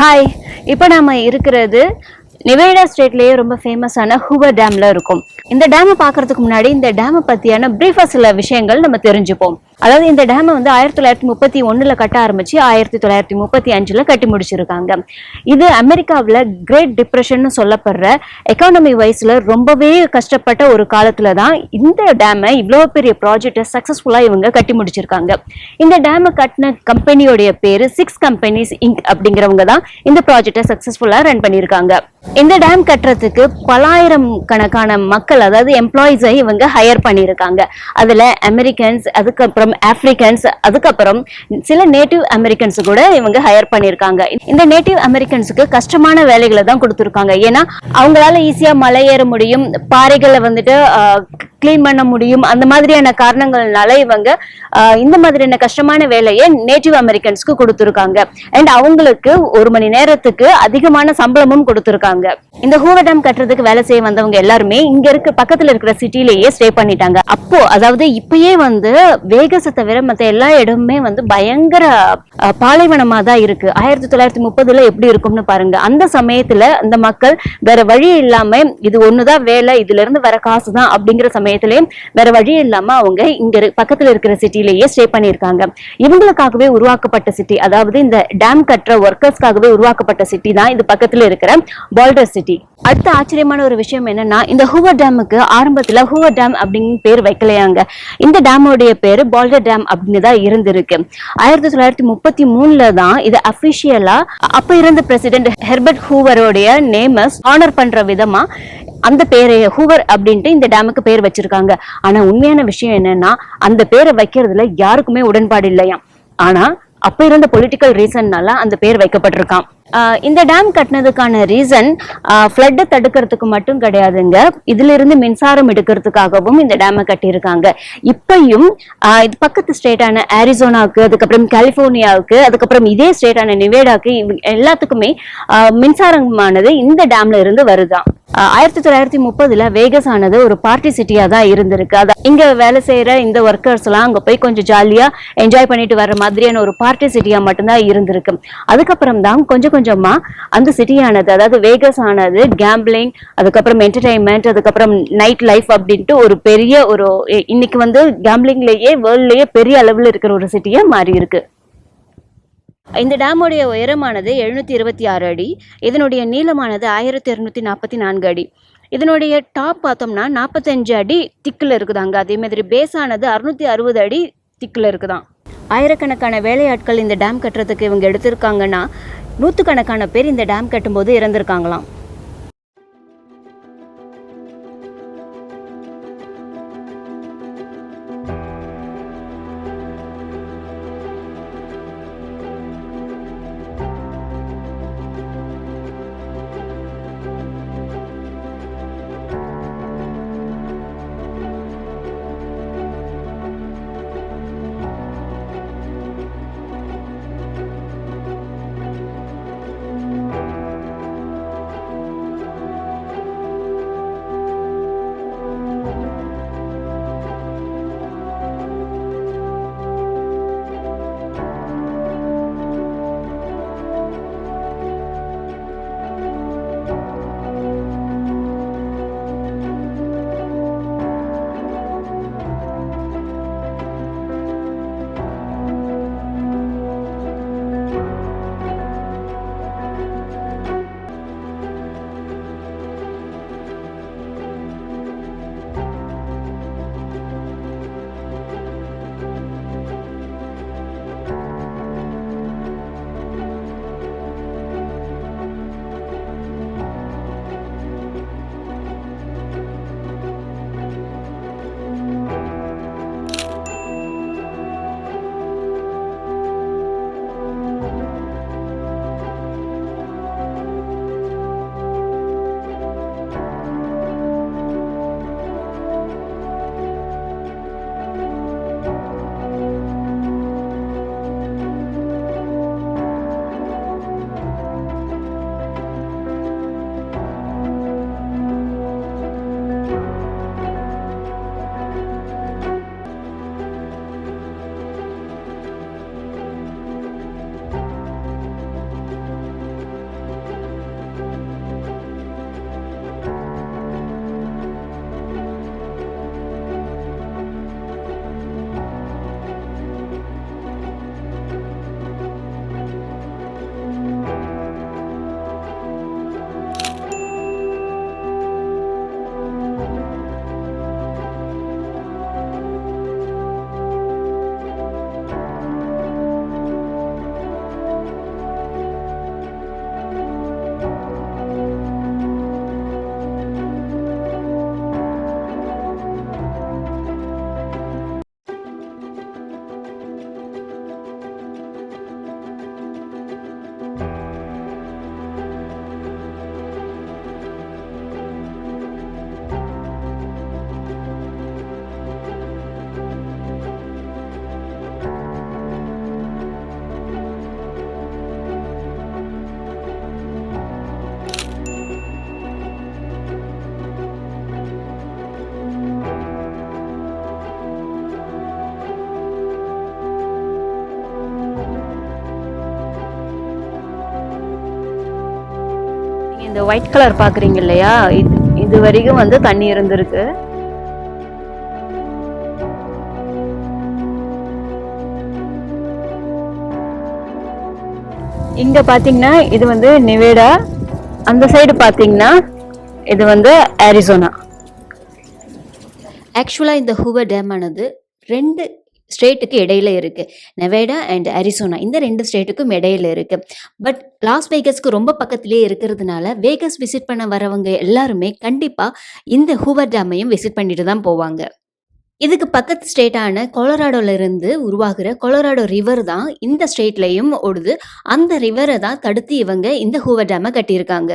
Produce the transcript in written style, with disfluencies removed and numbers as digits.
Hi, இப்போ நாம இருக்கிறது நெவேடா ஸ்டேட்லயே ரொம்ப ஃபேமஸான ஹூவர் டேம்ல இருக்கும். இந்த டேமை பார்க்கறதுக்கு முன்னாடி இந்த டேமை பத்தியான பிரீஃபா சில விஷயங்கள் நம்ம தெரிஞ்சுப்போம். அதாவது இந்த டேமை வந்து 1931ல கட்ட ஆரம்பிச்சு 1935ல கட்டி முடிச்சிருக்காங்க. இது அமெரிக்காவில் கிரேட் டிப்ரெஷன் சொல்லப்படுற எக்கானமி வைஸ்ல ரொம்பவே கஷ்டப்பட்ட ஒரு காலத்துல தான் இந்த டேமை இவ்வளவு பெரிய ப்ராஜெக்டை சக்சஸ்ஃபுல்லா இவங்க கட்டி முடிச்சிருக்காங்க. இந்த டேமை கட்டின கம்பெனியோடைய பேரு 6 கம்பெனிஸ் இங்க் அப்படிங்கிறவங்க தான் இந்த ப்ராஜெக்டை சக்சஸ்ஃபுல்லா ரன் பண்ணியிருக்காங்க. இந்த டேம் கட்டுறதுக்கு பலாயிரம் கணக்கான மக்கள், அதாவது எம்ப்ளாயிஸை இவங்க ஹையர் பண்ணியிருக்காங்க. அதுல அமெரிக்கன்ஸ், அதுக்கப்புறம் ஆப்பிரிக்கன்ஸ், அதுக்கப்புறம் சில நேட்டிவ் அமெரிக்கன்ஸ் கூட இவங்க ஹையர் பண்ணியிருக்காங்க. இந்த நேட்டிவ் அமெரிக்கன்ஸுக்கு கஷ்டமான வேலைகளை தான் கொடுத்துருக்காங்க. ஏன்னா அவங்களால ஈஸியா மலை ஏற முடியும், பாறைகளை வந்துட்டு கிளீன் பண்ண முடியும். அந்த மாதிரியான காரணங்கள்னால இவங்க இந்த மாதிரியான கஷ்டமான வேலையை நேட்டிவ் அமெரிக்கன்ஸ்க்கு கொடுத்துருக்காங்க. அண்ட் அவங்களுக்கு 1 மணி நேரத்துக்கு அதிகமான சம்பளமும் கொடுத்துருக்காங்க. இந்த ஹூவர் டேம் கட்டுறதுக்கு வேலை செய்ய வந்தவங்க எல்லாருமே இங்க இருக்க பக்கத்துல இருக்கிற சிட்டிலேயே ஸ்டே பண்ணிட்டாங்க. அப்போ அதாவது இப்பயே வந்து வேகஸை தவிர மத்த எல்லா இடமுமே வந்து பயங்கர பாலைவனமா தான் இருக்கு. 1930ல எப்படி இருக்கும்னு பாருங்க. அந்த சமயத்துல அந்த மக்கள் வேற வழி இல்லாம இது ஒண்ணுதான் வேலை, இதுல இருந்து வர காசு தான் அப்படிங்கிற சமயத்திலே வேற வழி இல்லாம அவங்க இங்க பக்கத்துல இருக்கிற சிட்டிலேயே ஸ்டே பண்ணிருக்காங்க. இவங்களுக்காகவே உருவாக்கப்பட்ட சிட்டி, அதாவது இந்த டேம் கட்டுற ஒர்க்கர்ஸ்க்காகவே உருவாக்கப்பட்ட சிட்டி தான் இது பக்கத்துல இருக்கிற பால்டர் சிட்டி. அடுத்த ஆச்சரியமான ஒரு விஷயம் என்னன்னா, இந்த ஹூவர் டேமுக்கு ஆரம்பத்துல ஹூவர் டேம் அப்படின்னு பேர் வைக்கலையாங்க. இந்த டேமோடைய பேரு பால்டர் டேம் அப்படின்னு தான் இருந்திருக்கு. 1933ல தான் இது அபிஷியலா அப்ப இருந்த பிரசிடென்ட் ஹெர்பர்ட் ஹூவரோடைய நேமஸ் ஆனர் பண்ற விதமா அந்த பேரை ஹூவர் அப்படின்ட்டு இந்த டேமுக்கு பேர் வச்சிருக்காங்க. ஆனா உண்மையான விஷயம் என்னன்னா, அந்த பேரை வைக்கிறதுல யாருக்குமே உடன்பாடு இல்லையா. ஆனா அப்ப இருந்த பொலிட்டிக்கல் ரீசன்னால அந்த பேர் வைக்கப்பட்டிருக்கான். இந்த டேம் கட்டினதுக்கான ரீசன் ஃப்ளட் தடுக்கிறதுக்கு மட்டும் கிடையாதுங்க. இதுல இருந்து மின்சாரம் எடுக்கிறதுக்காகவும் இந்த டேமை கட்டியிருக்காங்க. இப்பயும் இது பக்கத்து ஸ்டேட்டான ஆரிசோனாவுக்கு, அதுக்கப்புறம் கலிபோர்னியாவுக்கு, அதுக்கப்புறம் இதே ஸ்டேட்டான நெவேடாக்கு எல்லாத்துக்குமே மின்சாரமானது இந்த டேம்ல இருந்து வருதான். 1930ல வேகஸ் ஆனது ஒரு பார்ட்டி சிட்டியா தான் இருந்திருக்கு. அதான் இங்க வேலை செய்யற இந்த ஒர்க்கர்ஸ் எல்லாம் அங்க போய் கொஞ்சம் ஜாலியா என்ஜாய் பண்ணிட்டு வர்ற மாதிரியான ஒரு பார்ட்டி சிட்டியா மட்டும்தான் இருந்திருக்கு. அதுக்கப்புறம் தான் கொஞ்சம் கொஞ்சமா அந்த சிட்டியானது, அதாவது வேகஸ் ஆனது கேம்பிளிங், அதுக்கப்புறம் என்டர்டைன்மெண்ட், அதுக்கப்புறம் நைட் லைஃப் அப்படின்ட்டு ஒரு பெரிய ஒரு இன்னைக்கு வந்து கேம்பிளிங்லயே வேர்ல்ட்லயே பெரிய அளவில் இருக்கிற ஒரு சிட்டியா மாறி இருக்கு. இந்த டேமுடைய உயரமானது 726 அடி, இதனுடைய நீளமானது 1244 அடி. இதனுடைய டாப் பார்த்தோம்னா 45 அடி திக்கில் இருக்குதாங்க. அதே மாதிரி பேஸ் ஆனது 660 அடி திக்கில் இருக்குதான். ஆயிரக்கணக்கான வேலையாட்கள் இந்த டேம் கட்டுறதுக்கு இவங்க எடுத்திருக்காங்கன்னா, 100கணக்கான பேர் இந்த டேம் கட்டும்போது இறந்திருக்காங்களாம். இந்த ஒயிட் கலர் பாக்குறீங்க இல்லையா, இது வரைக்கும் வந்து தண்ணி இருந்திருக்கு. இங்க பாத்தீங்கன்னா இது வந்து நிவேடா, அந்த சைடு பாத்தீங்கன்னா இது வந்து அரிசோனா. ஆக்சுவலாக இந்த ஹூவர் டேம் ஆனது 2 ஸ்டேட்டுக்கு இடையில இருக்கு. நெவேடா அண்ட் அரிசோனா இந்த 2 ஸ்டேட்டுக்கும் இடையில இருக்கு. பட் லாஸ் வேகஸ்க்கு ரொம்ப பக்கத்திலேயே இருக்கிறதுனால வேகஸ் விசிட் பண்ண வரவங்க எல்லாருமே கண்டிப்பா இந்த ஹூவர் டேமையும் விசிட் பண்ணிட்டு தான் போவாங்க. இதுக்கு பக்கத்து ஸ்டேட்டான கொலராடோல இருந்து உருவாகிற கொலராடோ ரிவர் தான் இந்த ஸ்டேட்லயும் ஓடுது. அந்த ரிவரை தான் தடுத்து இவங்க இந்த ஹூவர் டேமை கட்டியிருக்காங்க.